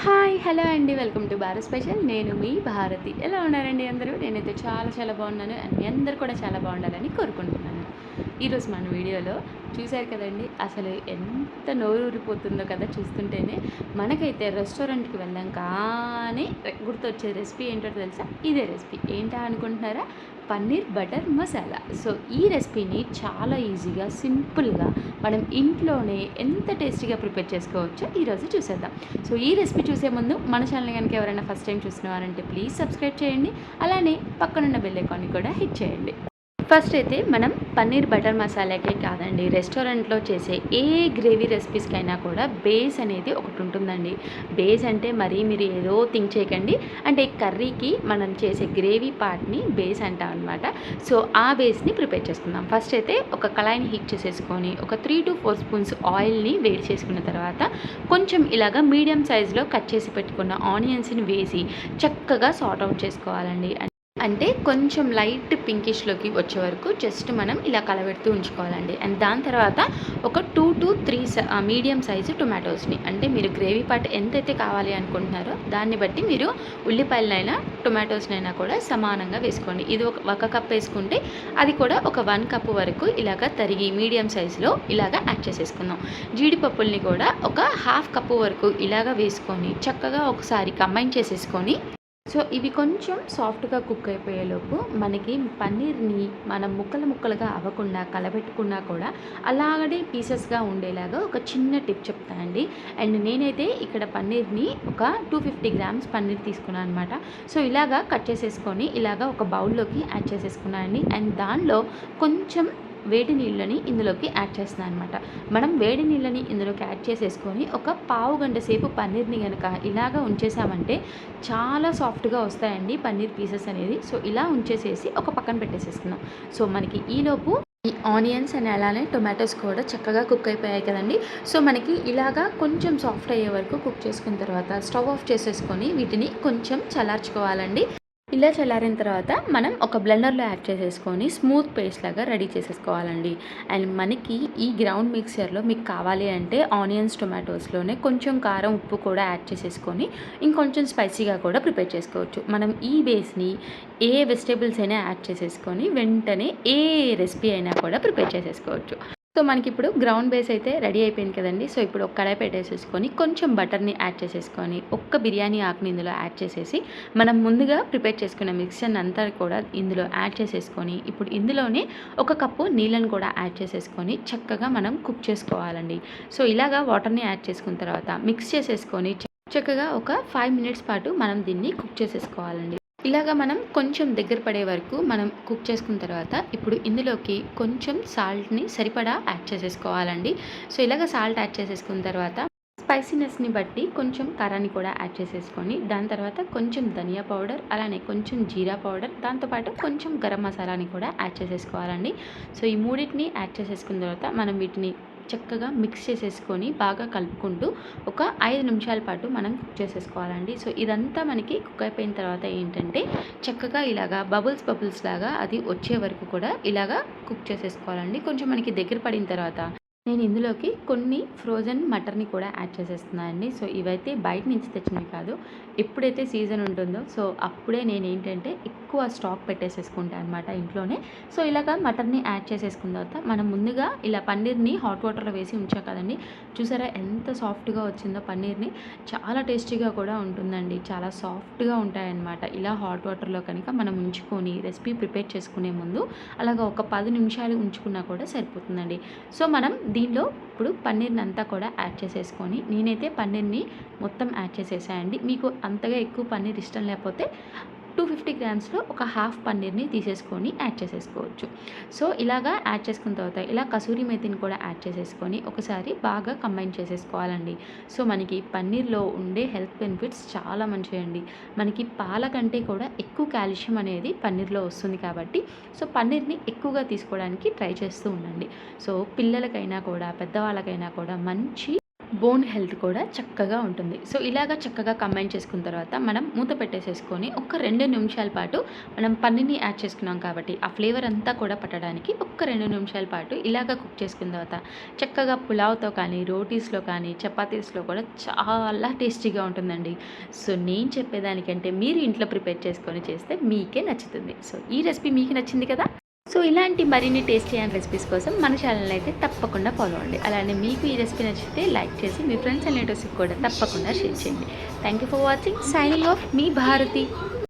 Hi hello అండి, welcome to Bharat special. నేను మీ భారతి. ఎలా ఉన్నారండి అందరూ? నేనైతే చాలా చాలా బాగున్నాను అండ్ మీ అందరు కూడా చాలా బాగుండాలని కోరుకుంటున్నాను. ఈరోజు మన వీడియోలో చూశారు కదండి, అసలు ఎంత నోరు ఊరిపోతుందో కదా చూస్తుంటేనే. మనకైతే రెస్టారెంట్కి వెళ్ళాం కానీ గుర్తొచ్చే రెసిపీ ఏంటో తెలుసా? ఇదే రెసిపీ. ఏంటా అనుకుంటున్నారా? పన్నీర్ బటర్ మసాలా. సో ఈ రెసిపీని చాలా ఈజీగా సింపుల్గా మనం ఇంట్లోనే ఎంత టేస్టీగా ప్రిపేర్ చేసుకోవచ్చో ఈరోజు చూసేద్దాం. సో ఈ రెసిపీ చూసే ముందు మన ఛానల్ కనుక ఎవరైనా ఫస్ట్ టైం చూసినవారంటే ప్లీజ్ సబ్స్క్రైబ్ చేయండి. అలానే పక్కనున్న బెల్ ఐకాన్ని కూడా హిట్ చేయండి. ఫస్ట్ అయితే మనం పన్నీర్ బటర్ మసాలాకే కాదండి, రెస్టారెంట్లో చేసే ఏ గ్రేవీ రెసిపీస్కైనా కూడా బేస్ అనేది ఒకటి ఉంటుందండి. బేస్ అంటే మరీ మీరు ఏదో థింక్ చేయకండి, అంటే కర్రీకి మనం చేసే గ్రేవీ పార్ట్ని బేస్ అంటాం అనమాట. సో ఆ బేస్ని ప్రిపేర్ చేసుకుందాం. ఫస్ట్ అయితే ఒక కళాయిని హీట్ చేసేసుకొని ఒక 3 to 4 స్పూన్స్ ఆయిల్ని వేడి చేసుకున్న తర్వాత కొంచెం ఇలాగా మీడియం సైజులో కట్ చేసి పెట్టుకున్న ఆనియన్స్ని వేసి చక్కగా సార్ట్ అవుట్ చేసుకోవాలండి. అంటే కొంచెం లైట్ పింకిష్లోకి వచ్చే వరకు జస్ట్ మనం ఇలా కలబెడుతూ ఉంచుకోవాలండి. అండ్ దాని తర్వాత ఒక 2 to 3 మీడియం సైజు టొమాటోస్ని, అంటే మీరు గ్రేవీ పార్ట్ ఎంతైతే కావాలి అనుకుంటున్నారో దాన్ని బట్టి మీరు ఉల్లిపాయలనైనా టొమాటోస్నైనా కూడా సమానంగా వేసుకోండి. ఇది ఒక కప్ వేసుకుంటే అది కూడా ఒక 1 కప్ వరకు ఇలాగ తరిగి మీడియం సైజులో ఇలాగ యాడ్ చేసేసుకుందాం. జీడిపప్పుల్ని కూడా ఒక హాఫ్ కప్పు వరకు ఇలాగ వేసుకొని చక్కగా ఒకసారి కంబైన్ చేసేసుకొని, సో ఇవి కొంచెం సాఫ్ట్గా కుక్ అయిపోయేలోపు మనకి పన్నీర్ని మనం ముక్కలుగా అవ్వకుండా కలబెట్టుకున్నా కూడా అలాగనే పీసెస్గా ఉండేలాగా ఒక చిన్న టిప్ చెప్తానండి. అండ్ నేనైతే ఇక్కడ పన్నీర్ని ఒక 250 గ్రామ్స్ పన్నీర్ తీసుకున్నాను అనమాట. సో ఇలాగా కట్ చేసేసుకొని ఇలాగా ఒక బౌల్లోకి యాడ్ చేసేసుకున్నానండి. అండ్ దానిలో కొంచెం వేడి నీళ్ళని ఇందులోకి యాడ్ చేస్తున్నాను అనమాట. మనం వేడి నీళ్ళని ఇందులోకి యాడ్ చేసేసుకొని ఒక పావు గంట సేపు పన్నీర్ని కనుక ఇలాగ ఉంచేసామంటే చాలా సాఫ్ట్గా వస్తాయండి పన్నీర్ పీసెస్ అనేది. సో ఇలా ఉంచేసేసి ఒక పక్కన పెట్టేసేసుకుందాం. సో మనకి ఈలోపు ఈ ఆనియన్స్ అండ్ అలానే టొమాటోస్ కూడా చక్కగా కుక్ అయిపోయాయి కదండి. సో మనకి ఇలాగా కొంచెం సాఫ్ట్ అయ్యే వరకు కుక్ చేసుకున్న తర్వాత స్టవ్ ఆఫ్ చేసేసుకొని వీటిని కొంచెం చల్లార్చుకోవాలండి. ఇలా చల్లారిన తర్వాత మనం ఒక బ్లెండర్లో యాడ్ చేసేసుకొని స్మూత్ పేస్ట్ లాగా రెడీ చేసేసుకోవాలండి. అండ్ మనకి ఈ గ్రౌండ్ మిక్సర్లో మీకు కావాలి అంటే ఆనియన్స్ టొమాటోస్లోనే కొంచెం కారం ఉప్పు కూడా యాడ్ చేసేసుకొని ఇంకొంచెం స్పైసీగా కూడా ప్రిపేర్ చేసుకోవచ్చు. మనం ఈ బేస్ని ఏ వెజిటేబుల్స్ అయినా యాడ్ చేసేసుకొని వెంటనే ఏ రెసిపీ అయినా కూడా ప్రిపేర్ చేసేసుకోవచ్చు. సో మనకి ఇప్పుడు గ్రౌండ్ బేస్ అయితే రెడీ అయిపోయింది కదండి. సో ఇప్పుడు ఒక కడాయి పెట్టేసేసుకొని కొంచెం బటర్ని యాడ్ చేసేసుకొని ఒక్క బిర్యానీ ఆకుని ఇందులో యాడ్ చేసేసి మనం ముందుగా ప్రిపేర్ చేసుకున్న మిక్చర్ని అంతా కూడా ఇందులో యాడ్ చేసేసుకొని ఇప్పుడు ఇందులోనే ఒక కప్పు నీళ్ళని కూడా యాడ్ చేసేసుకొని చక్కగా మనం కుక్ చేసుకోవాలండి. సో ఇలాగా వాటర్ని యాడ్ చేసుకున్న తర్వాత మిక్స్ చేసేసుకొని చక్కగా ఒక 5 minutes పాటు మనం దీన్ని కుక్ చేసేసుకోవాలండి. ఇలాగా మనం కొంచెం దగ్గర పడే వరకు మనం కుక్ చేసుకున్న తర్వాత ఇప్పుడు ఇందులోకి కొంచెం సాల్ట్ని సరిపడా యాడ్ చేసేసుకోవాలండి. సో ఇలాగ సాల్ట్ యాడ్ చేసేసుకున్న తర్వాత స్పైసీనెస్ని బట్టి కొంచెం కారాన్ని కూడా యాడ్ చేసేసుకొని దాని తర్వాత కొంచెం ధనియా పౌడర్ అలానే కొంచెం జీరా పౌడర్ దాంతోపాటు కొంచెం గరం మసాలాని కూడా యాడ్ చేసేసుకోవాలండి. సో ఈ మూడింటిని యాడ్ చేసేసుకున్న తర్వాత మనం వీటిని చక్కగా మిక్స్ చేసేసుకొని బాగా కలుపుకుంటూ ఒక 5 నిమిషాల పాటు మనం కుక్ చేసేసుకోవాలండి. సో ఇదంతా మనకి కుక్ అయిపోయిన తర్వాత ఏంటంటే చక్కగా ఇలాగా బబుల్స్ లాగా అది వచ్చే వరకు కూడా ఇలాగా కుక్ చేసేసుకోవాలండి. కొంచెం మనకి దగ్గర పడిన తర్వాత నేను ఇందులోకి కొన్ని ఫ్రోజన్ మటర్ని కూడా యాడ్ చేసేస్తున్నాను అండి. సో ఇవైతే బయట నుంచి తెచ్చినవి కాదు, ఎప్పుడైతే సీజన్ ఉంటుందో సో అప్పుడే నేను ఏంటంటే ఎక్కువ స్టాక్ పెట్టేసేసుకుంటాను అనమాట ఇంట్లోనే. సో ఇలాగ మటర్ని యాడ్ చేసేసుకున్న తర్వాత మనం ముందుగా ఇలా పన్నీర్ని హాట్ వాటర్లో వేసి ఉంచా కదండి. చూసారా ఎంత సాఫ్ట్గా వచ్చిందో పన్నీర్ని. చాలా టేస్టీగా కూడా ఉంటుందండి, చాలా సాఫ్ట్గా ఉంటాయన్నమాట. ఇలా హాట్ వాటర్లో కనుక మనం ఉంచుకొని రెసిపీ ప్రిపేర్ చేసుకునే ముందు అలాగ ఒక 10 నిమిషాలు ఉంచుకున్నా కూడా సరిపోతుందండి. సో మనం దీనిలో ఇప్పుడు పన్నీర్ని అంతా కూడా యాడ్ చేసేసుకొని నేనైతే పన్నీర్ని మొత్తం యాడ్ చేసేసాయండి. మీకు అంతగా ఎక్కువ పన్నీర్ ఇష్టం లేకపోతే 250 గ్రామ్స్లో ఒక హాఫ్ పన్నీర్ని తీసేసుకొని యాడ్ చేసేసుకోవచ్చు. సో ఇలాగా యాడ్ చేసుకున్న తర్వాత ఇలా కసూరి మేతిని కూడా యాడ్ చేసేసుకొని ఒకసారి బాగా కంబైన్ చేసేసుకోవాలండి. సో మనకి పన్నీర్లో ఉండే హెల్త్ బెనిఫిట్స్ చాలా మంచివండి. మనకి పాల కంటే కూడా ఎక్కువ కాల్షియం అనేది పన్నీర్లో వస్తుంది కాబట్టి సో పన్నీర్ని ఎక్కువగా తీసుకోవడానికి ట్రై చేస్తూ ఉండండి. సో పిల్లలకైనా కూడా పెద్దవాళ్ళకైనా కూడా మంచి బోన్ హెల్త్ కూడా చక్కగా ఉంటుంది. సో ఇలాగ చక్కగా కంబైన్ చేసుకున్న తర్వాత మనం మూత పెట్టేసేసుకొని ఒక 2 నిమిషాల పాటు మనం పన్నీర్‌ని యాడ్ చేసుకున్నాం కాబట్టి ఆ ఫ్లేవర్ అంతా కూడా పట్టడానికి ఒక్క 2 నిమిషాల పాటు ఇలాగ కుక్ చేసుకున్న తర్వాత చక్కగా పులావ్‌తో కానీ, రోటీస్‌లో కానీ, చపాతీస్‌లో కూడా చాలా టేస్టీగా ఉంటుందండి. సో నేను చెప్పేదానికంటే మీరు ఇంట్లో ప్రిపేర్ చేసుకొని చేస్తే మీకే నచ్చుతుంది. సో ఈ రెసిపీ మీకు నచ్చింది కదా! సో ఇలాంటి మరిన్ని టేస్టీ అండ్ రెసిపీస్ కోసం మన ఛానల్ అయితే తప్పకుండా ఫాలో అవ్వండి. అలానే మీకు ఈ రెసిపీ నచ్చితే లైక్ చేసి మీ ఫ్రెండ్స్ అండ్ రిలేటివ్స్‌కి కూడా తప్పకుండా షేర్ చేయండి. Thank you for watching. Signing off మీ భారతి.